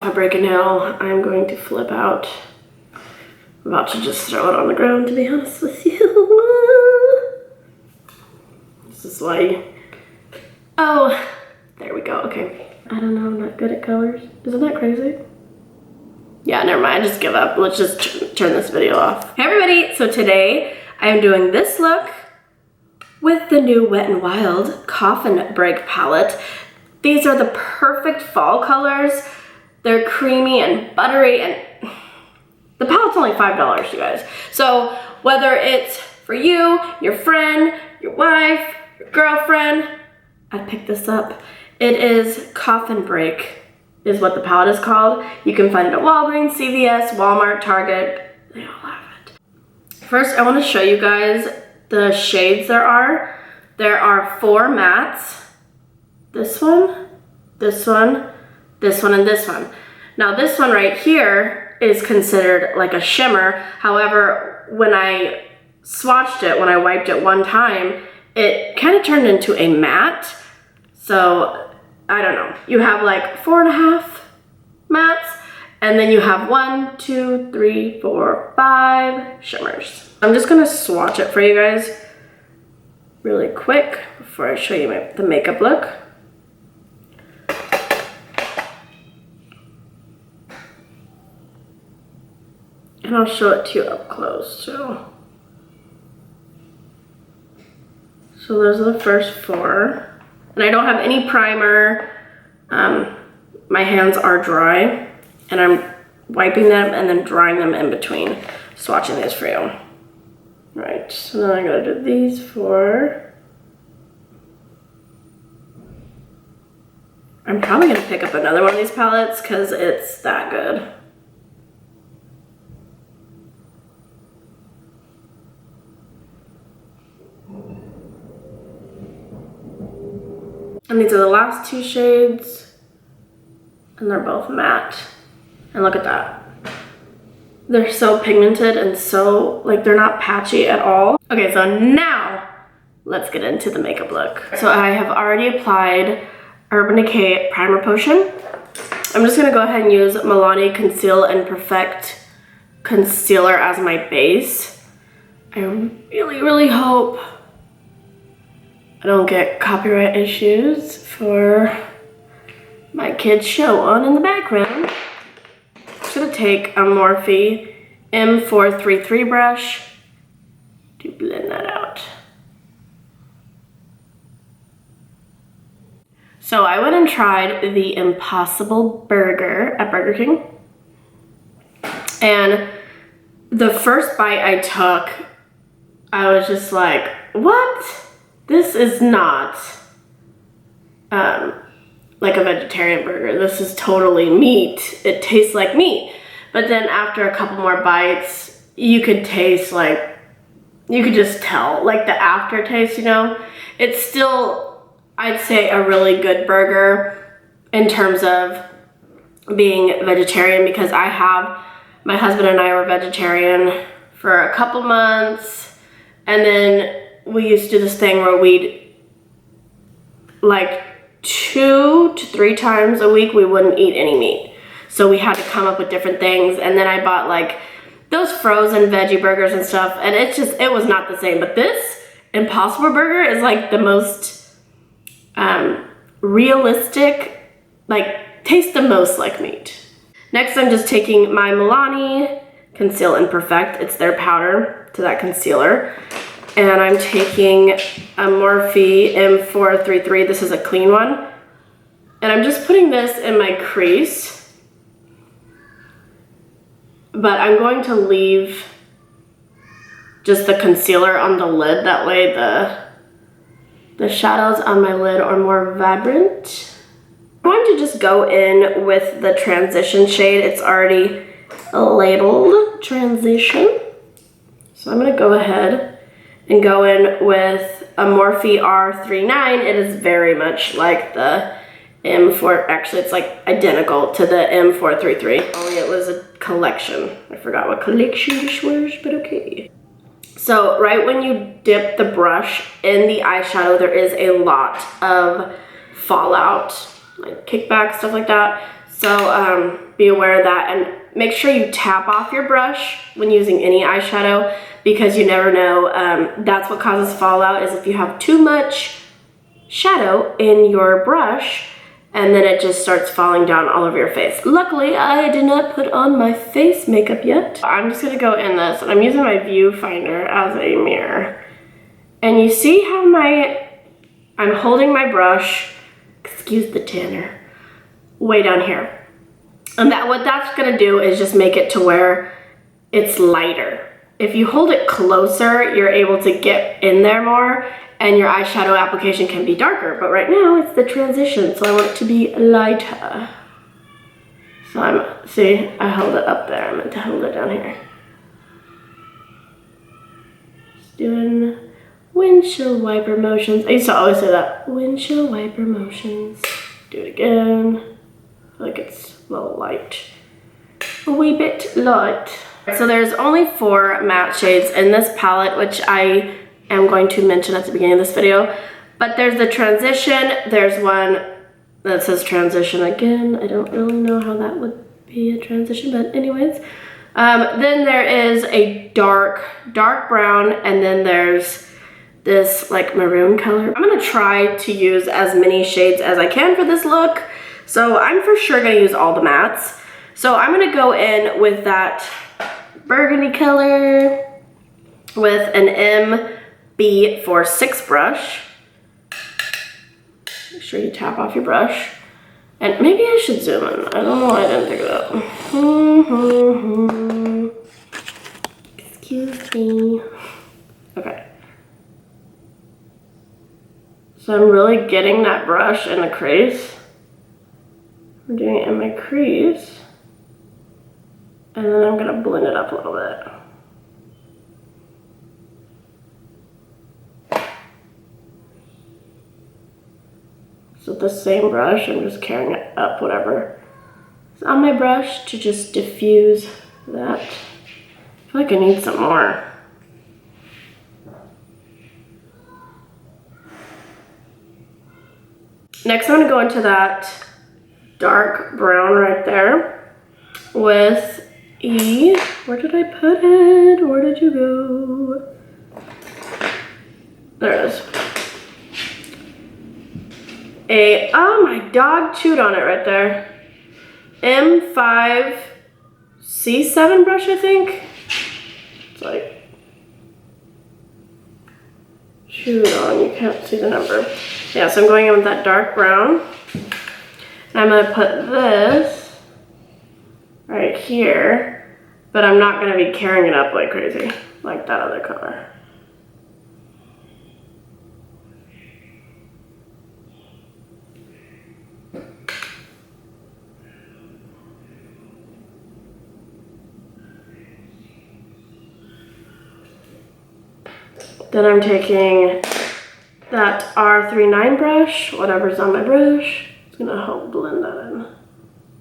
I break a nail, I'm going to flip out. I'm about to just throw it on the ground, to be honest with you. This is why. Oh, there we go. Okay. I don't know, I'm not good at colors. Isn't that crazy? Yeah, never mind, just give up. Let's just turn this video off. Hey everybody, so today I'm doing this look with the new Wet n Wild Coffin Break palette. These are the perfect fall colors. They're creamy and buttery, and the palette's only $5, you guys. So whether it's for you, your friend, your wife, your girlfriend, I'd pick this up. It is Coffin Break is what the palette is called. You can find it at Walgreens, CVS, Walmart, Target. They all have it. First, I want to show you guys the shades there are. There are 4 mattes. This one, this one, this one, and this one. Now this one right here is considered like a shimmer. However, when I swatched it, when I wiped it one time, it kind of turned into a matte. So I don't know. You have like 4.5 mattes, and then you have 1, 2, 3, 4, 5 shimmers. I'm just gonna swatch it for you guys really quick before I show you the makeup look. And I'll show it to you up close too. So those are the first 4. And I don't have any primer. My hands are dry, and I'm wiping them and then drying them in between swatching these for you. Right, so then I gotta do these 4. I'm probably gonna pick up another one of these palettes because it's that good. And these are the last 2 shades, and they're both matte. And look at that. They're so pigmented and so, like, they're not patchy at all. Okay, so now let's get into the makeup look. So I have already applied Urban Decay Primer Potion. I'm just gonna go ahead and use Milani Conceal and Perfect Concealer as my base. I really, really hope I don't get copyright issues for my kids' show on in the background. I'm just gonna take a Morphe M433 brush to blend that out. So I went and tried the Impossible Burger at Burger King. And the first bite I took, I was just like, what? This is not like a vegetarian burger. This is totally meat. It tastes like meat. But then after a couple more bites, you could taste like, you could just tell, like the aftertaste, you know? It's still, I'd say, a really good burger in terms of being vegetarian, because my husband and I were vegetarian for a couple months, and then we used to do this thing where we'd, like 2 to 3 times a week, we wouldn't eat any meat. So we had to come up with different things. And then I bought like those frozen veggie burgers and stuff. And it was not the same. But this Impossible Burger is like the most realistic, like tastes the most like meat. Next, I'm just taking my Milani Conceal and Perfect. It's their powder to that concealer. And I'm taking a Morphe M433. This is a clean one. And I'm just putting this in my crease. But I'm going to leave just the concealer on the lid. That way the shadows on my lid are more vibrant. I'm going to just go in with the transition shade. It's already labeled Transition. So I'm going to go ahead and go in with a Morphe R39. It is very much like the M4, actually it's like identical to the M433, only it was a collection. I forgot what collection this was, but okay. So right when you dip the brush in the eyeshadow, there is a lot of fallout, like kickback, stuff like that. So be aware of that, and make sure you tap off your brush when using any eyeshadow, because you never know. That's what causes fallout, is if you have too much shadow in your brush and then it just starts falling down all over your face. Luckily, I did not put on my face makeup yet. I'm just gonna go in this, and I'm using my viewfinder as a mirror. And you see how I'm holding my brush, excuse the tanner, way down here. And what that's gonna do is just make it to where it's lighter. If you hold it closer, you're able to get in there more, and your eyeshadow application can be darker. But right now it's the transition, so I want it to be lighter. So see, I held it up there. I meant to hold it down here. Just doing windshield wiper motions. I used to always say that, windshield wiper motions. Do it again. I feel like it's a little light. A wee bit light. So there's only 4 matte shades in this palette, which I am going to mention at the beginning of this video. But there's the transition. There's one that says transition again. I don't really know how that would be a transition, but anyways. Then there is a dark brown, and then there's this like maroon color. I'm gonna try to use as many shades as I can for this look. So I'm for sure gonna use all the mattes. So I'm gonna go in with that burgundy color with an MB46 brush. Make sure you tap off your brush. And maybe I should zoom in. I don't know why I didn't think of that. Excuse me. Okay. So I'm really getting that brush in the crease. I'm doing it in my crease. And then I'm gonna blend it up a little bit. So with the same brush, I'm just carrying it up whatever is on my brush to just diffuse that. I feel like I need some more. Next, I'm gonna go into that dark brown right there with where did I put it? Where did you go? There it is. Oh, my dog chewed on it right there. M5 C7 brush, I think. It's like chewed on, you can't see the number. Yeah, so I'm going in with that dark brown. And I'm gonna put this right here, but I'm not gonna be carrying it up like crazy, like that other color. Then I'm taking that R39 brush, whatever's on my brush. It's gonna help blend that in.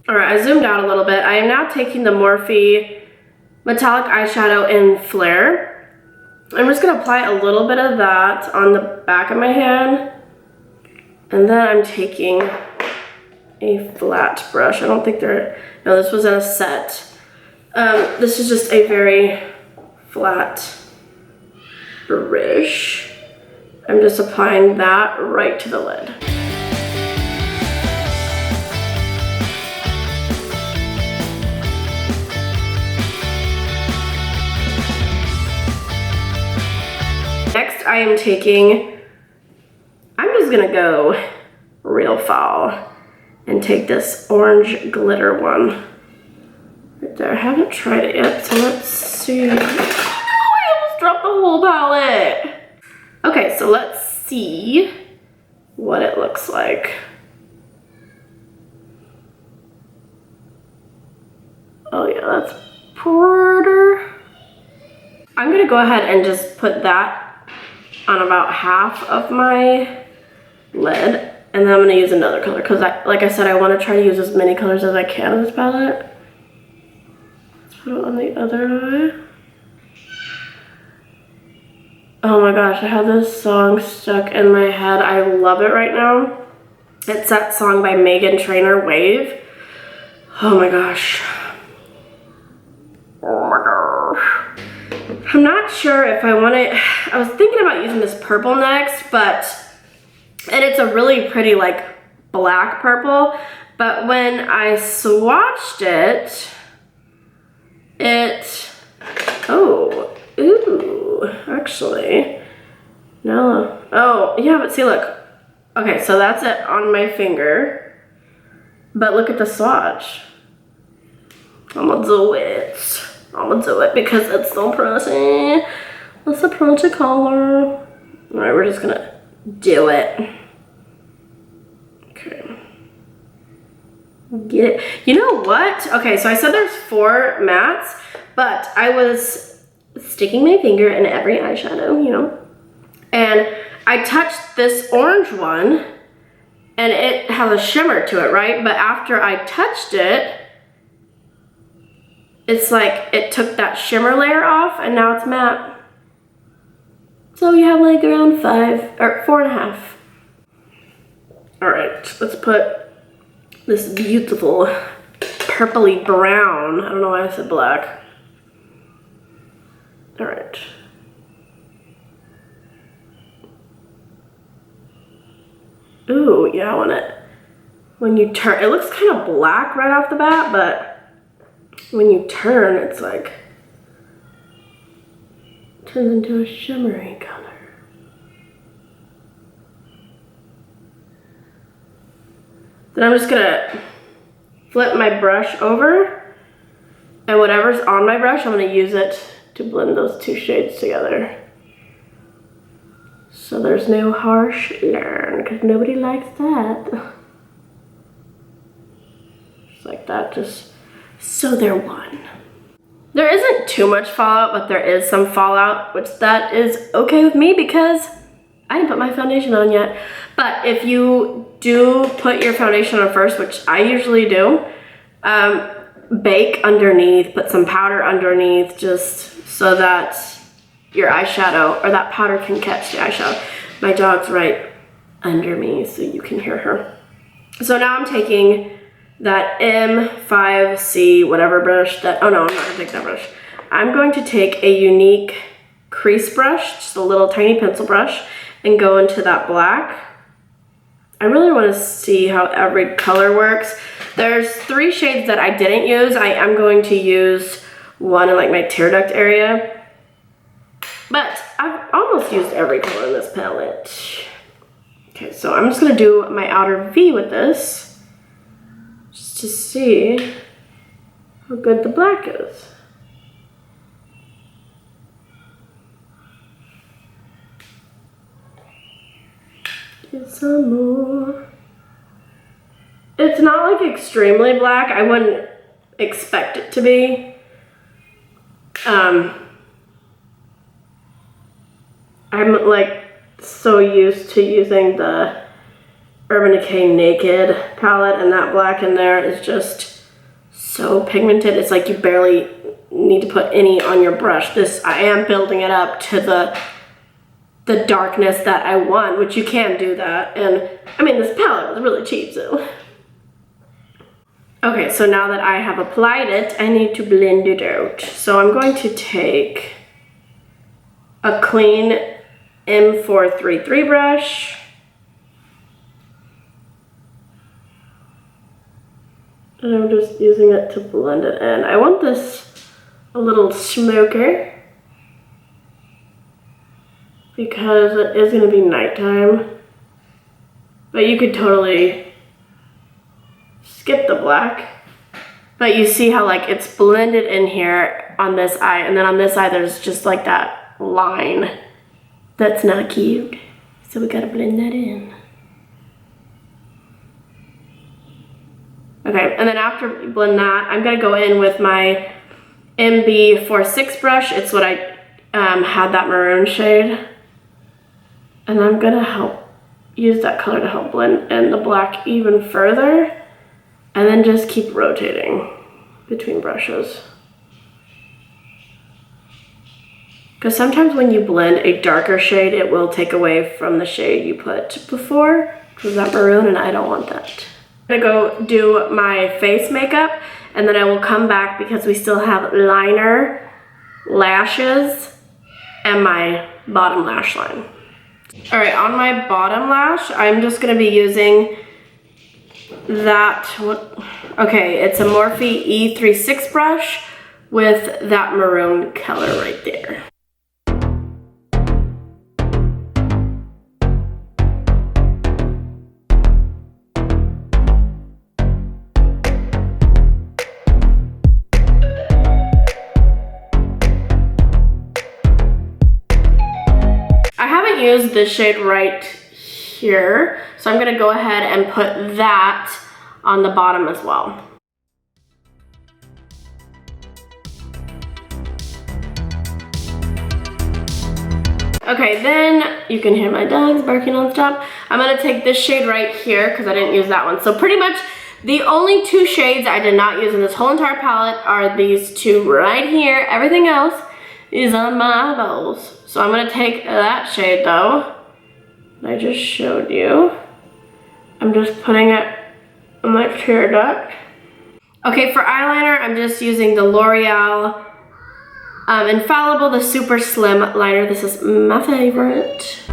All right, I zoomed out a little bit. I am now taking the Morphe metallic eyeshadow in Flare. I'm just gonna apply a little bit of that on the back of my hand. And then I'm taking a flat brush. I don't think no, this was in a set. This is just a very flat brush. I'm just applying that right to the lid. Next, I am taking, I'm just gonna go real fall and take this orange glitter one right there. I haven't tried it yet, so let's see. Drop the whole palette. Okay, so let's see what it looks like. Oh yeah, that's pretty. I'm gonna go ahead and just put that on about half of my lid, and then I'm gonna use another color because like I said, I want to try to use as many colors as I can in this palette. Let's put it on the other eye. Oh my gosh, I have this song stuck in my head. I love it right now. It's that song by Meghan Trainor, Wave. Oh my gosh. Oh my gosh. I'm not sure if I want it. I was thinking about using this purple next, and it's a really pretty like black purple, but when I swatched it, oh, ooh, actually, no. Oh, yeah, but see, look. Okay, so that's it on my finger, but look at the swatch. I'm gonna do it. I'm gonna do it because it's so pretty. It's a pretty color. All right, we're just gonna do it. Okay. Get it. You know what? Okay, so I said there's 4 mattes, but I was sticking my finger in every eyeshadow, you know, and I touched this orange one, and it has a shimmer to it, right? But after I touched it, it's like it took that shimmer layer off, and now it's matte. So you have like around 5 or 4.5. All right, let's put this beautiful purpley brown. I don't know why I said black. All right. Ooh, yeah, I want it. When you turn, it looks kind of black right off the bat, but when you turn, it's like, turns into a shimmery color. Then I'm just gonna flip my brush over, and whatever's on my brush, I'm gonna use it to blend those 2 shades together. So there's no harsh line, because nobody likes that. Just like that, just so they're one. There isn't too much fallout, but there is some fallout, which that is okay with me because I didn't put my foundation on yet. But if you do put your foundation on first, which I usually do, bake underneath, put some powder underneath, just so that your eyeshadow, or that powder can catch the eyeshadow. My dog's right under me, so you can hear her. So now I'm taking that M5C whatever brush that, oh no, I'm not gonna take that brush. I'm going to take a unique crease brush, just a little tiny pencil brush, and go into that black. I really want to see how every color works. There's 3 shades that I didn't use. I am going to use one in like my tear duct area. But I've almost used every color in this palette. Okay, so I'm just gonna do my outer V with this, just to see how good the black is. Get some more. It's not like extremely black. I wouldn't expect it to be. I'm like so used to using the Urban Decay Naked palette, and that black in there is just so pigmented. It's like you barely need to put any on your brush. This, I am building it up to the darkness that I want, which you can do that. And I mean, this palette was really cheap, so. Okay, so now that I have applied it, I need to blend it out. So I'm going to take a clean M433 brush. And I'm just using it to blend it in. I want this a little smoker because it is gonna be nighttime. But you could totally skip the black. But you see how like it's blended in here on this eye, and then on this eye there's just like that line. That's not cute. So we gotta blend that in. Okay, and then after you blend that, I'm gonna go in with my MB46 brush. It's what I had that maroon shade. And I'm gonna help use that color to help blend in the black even further. And then just keep rotating between brushes. Because sometimes when you blend a darker shade, it will take away from the shade you put before, because that maroon, and I don't want that. I'm gonna go do my face makeup, and then I will come back because we still have liner, lashes, and my bottom lash line. All right, on my bottom lash, I'm just gonna be using that, okay, it's a Morphe E36 brush with that maroon color right there. I haven't used this shade right here, so I'm gonna go ahead and put that on the bottom as well. Okay, then you can hear my dogs barking on top. I'm gonna take this shade right here because I didn't use that one. So pretty much the only two shades I did not use in this whole entire palette are these two right here. Everything else is on my eyeballs. So I'm gonna take that shade though, that I just showed you. I'm just putting it on my tear duct. Okay, for eyeliner, I'm just using the L'Oreal Infallible, the Super Slim liner. This is my favorite.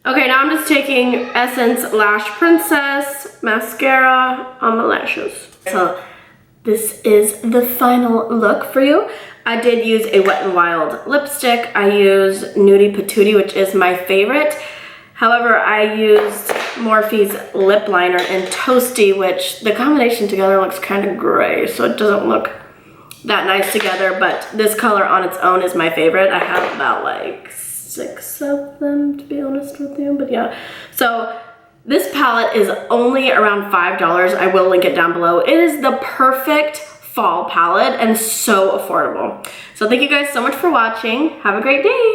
Okay, now I'm just taking Essence Lash Princess mascara on my lashes. So this is the final look for you. I did use a Wet n Wild lipstick. I used Nudie Patootie, which is my favorite. However, I used Morphe's lip liner in Toasty, which the combination together looks kind of gray, so it doesn't look that nice together, but this color on its own is my favorite. I have about like 6 of them, to be honest with you, but yeah. So this palette is only around $5. I will link it down below. It is the perfect fall palette and so affordable. So thank you guys so much for watching. Have a great day.